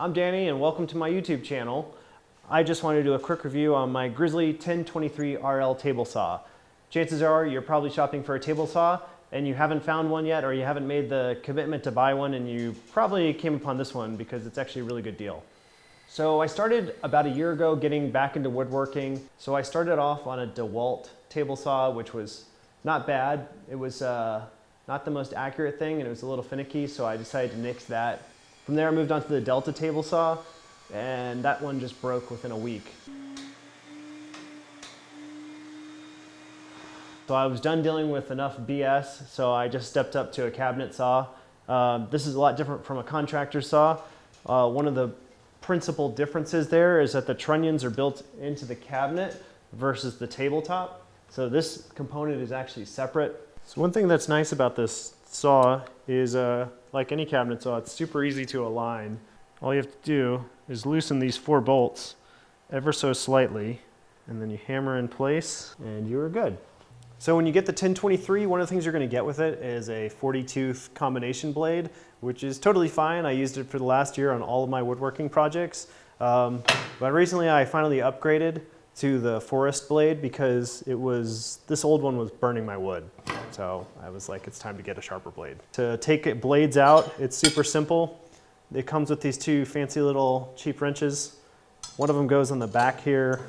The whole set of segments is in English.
I'm Danny and welcome to my YouTube channel. I just wanted to do a quick review on my Grizzly 1023 RL table saw. Chances are you're probably shopping for a table saw and you haven't found one yet, or you haven't made the commitment to buy one, and you probably came upon this one because it's actually a really good deal. So I started about a year ago getting back into woodworking. So I started off on a DeWalt table saw, which was not bad. It was not the most accurate thing, and it was a little finicky, so I decided to nix that. From there I moved on to the Delta table saw, and that one just broke within a week. So I was done dealing with enough BS, so I just stepped up to a cabinet saw. This is a lot different from a contractor saw. One of the principal differences there is that the trunnions are built into the cabinet versus the tabletop. So this component is actually separate. So one thing that's nice about this saw is, like any cabinet saw, it's super easy to align. All you have to do is loosen these 4 bolts ever so slightly, and then you hammer in place, and you're good. So when you get the 1023, one of the things you're going to get with it is a 40-tooth combination blade, which is totally fine. I used it for the last year on all of my woodworking projects. But recently I finally upgraded to the forest blade because this old one was burning my wood. So I was like, it's time to get a sharper blade. To take blades out, it's super simple. It comes with these 2 fancy little cheap wrenches. One of them goes on the back here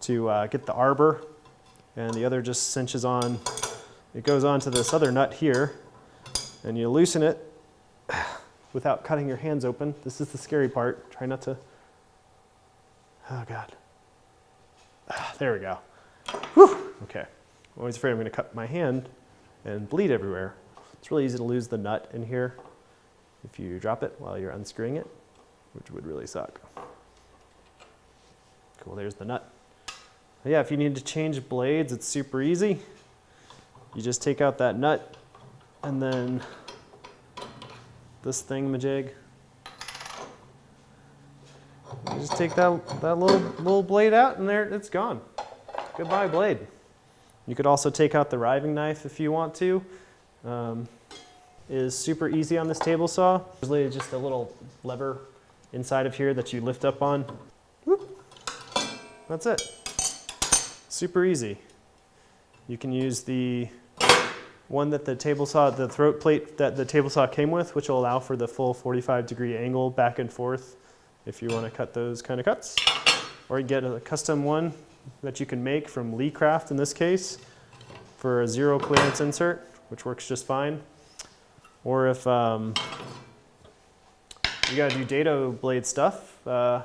to get the arbor, and the other just cinches on. It goes onto this other nut here, and you loosen it without cutting your hands open. This is the scary part. Try not to, oh God. There we go. Whew. Okay. I'm always afraid I'm going to cut my hand and bleed everywhere. It's really easy to lose the nut in here if you drop it while you're unscrewing it, which would really suck. Cool, there's the nut. But yeah, if you need to change blades, it's super easy. You just take out that nut, and then this thingamajig. You just take that little blade out, and there it's gone. Goodbye, blade. You could also take out the riving knife if you want to. Is super easy on this table saw. There's just a little lever inside of here that you lift up on. Whoop. That's it. Super easy. You can use the one that the table saw, the throat plate that the table saw came with, which will allow for the full 45-degree angle back and forth if you want to cut those kind of cuts. Or you get a custom one that you can make from Lee Craft in this case for a 0 clearance insert, which works just fine. Or if you gotta do dado blade stuff, the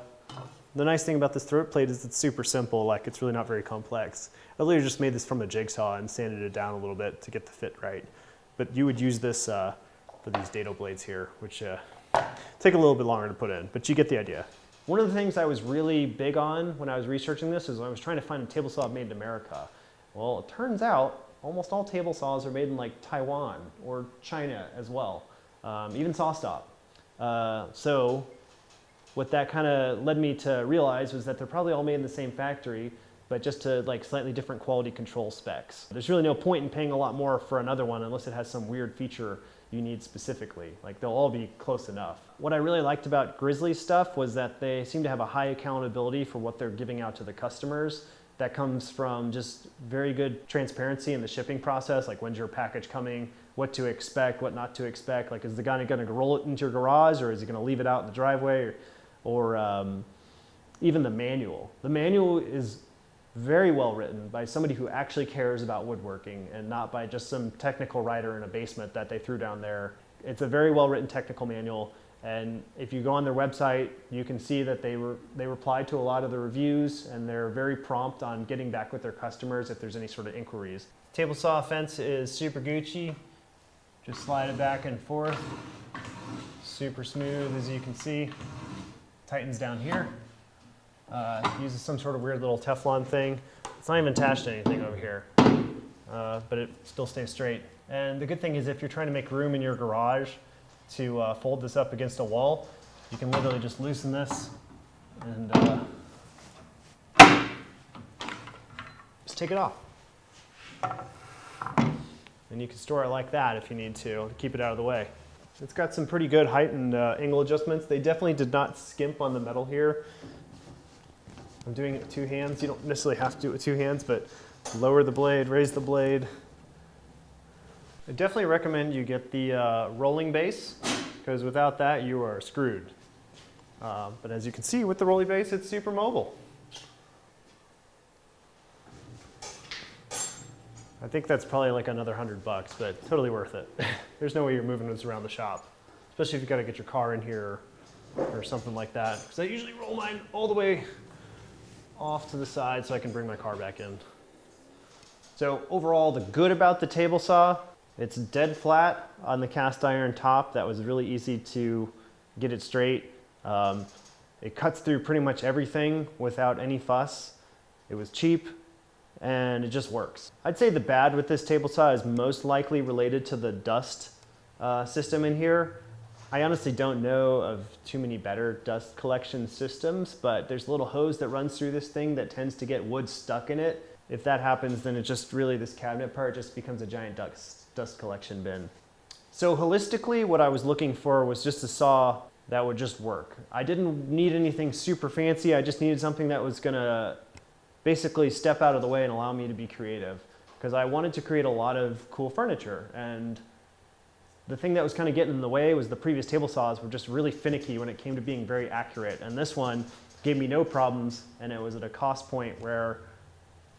nice thing about this throat plate is it's super simple. Like, it's really not very complex. I literally just made this from a jigsaw and sanded it down a little bit to get the fit right. But you would use this for these dado blades here, which take a little bit longer to put in, but you get the idea. One of the things I was really big on when I was researching this is I was trying to find a table saw made in America. Well, it turns out almost all table saws are made in like Taiwan or China as well, even SawStop. So what that kind of led me to realize was that they're probably all made in the same factory, but just to like slightly different quality control specs. There's really no point in paying a lot more for another one unless it has some weird feature you need specifically. Like, they'll all be close enough. What I really liked about Grizzly stuff was that they seem to have a high accountability for what they're giving out to the customers. That comes from just very good transparency in the shipping process, like when's your package coming, what to expect, what not to expect. Like, is the guy gonna roll it into your garage, or is he gonna leave it out in the driveway, or even the manual. The manual is very well written by somebody who actually cares about woodworking and not by just some technical writer in a basement that they threw down there. It's a very well written technical manual, and if you go on their website, you can see that they reply to a lot of the reviews, and they're very prompt on getting back with their customers if there's any sort of inquiries. Table saw fence is super Gucci. Just slide it back and forth. Super smooth, as you can see. Tightens down here. Uses some sort of weird little Teflon thing. It's not even attached to anything over here, but it still stays straight. And the good thing is, if you're trying to make room in your garage to fold this up against a wall, you can literally just loosen this and just take it off. And you can store it like that if you need to keep it out of the way. It's got some pretty good height and angle adjustments. They definitely did not skimp on the metal here. I'm doing it with 2 hands. You don't necessarily have to do it with 2 hands, but lower the blade, raise the blade. I definitely recommend you get the rolling base, because without that you are screwed. But as you can see with the rolling base, it's super mobile. I think that's probably like another $100, but totally worth it. There's no way you're moving this around the shop, especially if you've got to get your car in here or something like that. Because I usually roll mine all the way off to the side so I can bring my car back in. So overall, the good about the table saw, it's dead flat on the cast iron top. That was really easy to get it straight. It cuts through pretty much everything without any fuss. It was cheap and it just works. I'd say the bad with this table saw is most likely related to the dust system in here. I honestly don't know of too many better dust collection systems, but there's a little hose that runs through this thing that tends to get wood stuck in it. If that happens, then it just really, this cabinet part just becomes a giant dust collection bin. So holistically, what I was looking for was just a saw that would just work. I didn't need anything super fancy. I just needed something that was gonna basically step out of the way and allow me to be creative, because I wanted to create a lot of cool furniture. And the thing that was kind of getting in the way was the previous table saws were just really finicky when it came to being very accurate. And this one gave me no problems, and it was at a cost point where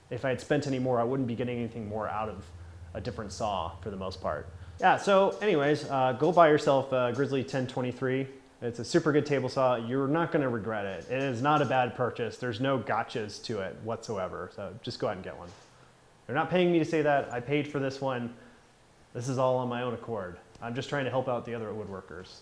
if I had spent any more, I wouldn't be getting anything more out of a different saw for the most part. Yeah, so anyways, go buy yourself a Grizzly 1023. It's a super good table saw. You're not gonna regret it. It is not a bad purchase. There's no gotchas to it whatsoever. So just go ahead and get one. They're not paying me to say that. I paid for this one. This is all on my own accord. I'm just trying to help out the other woodworkers.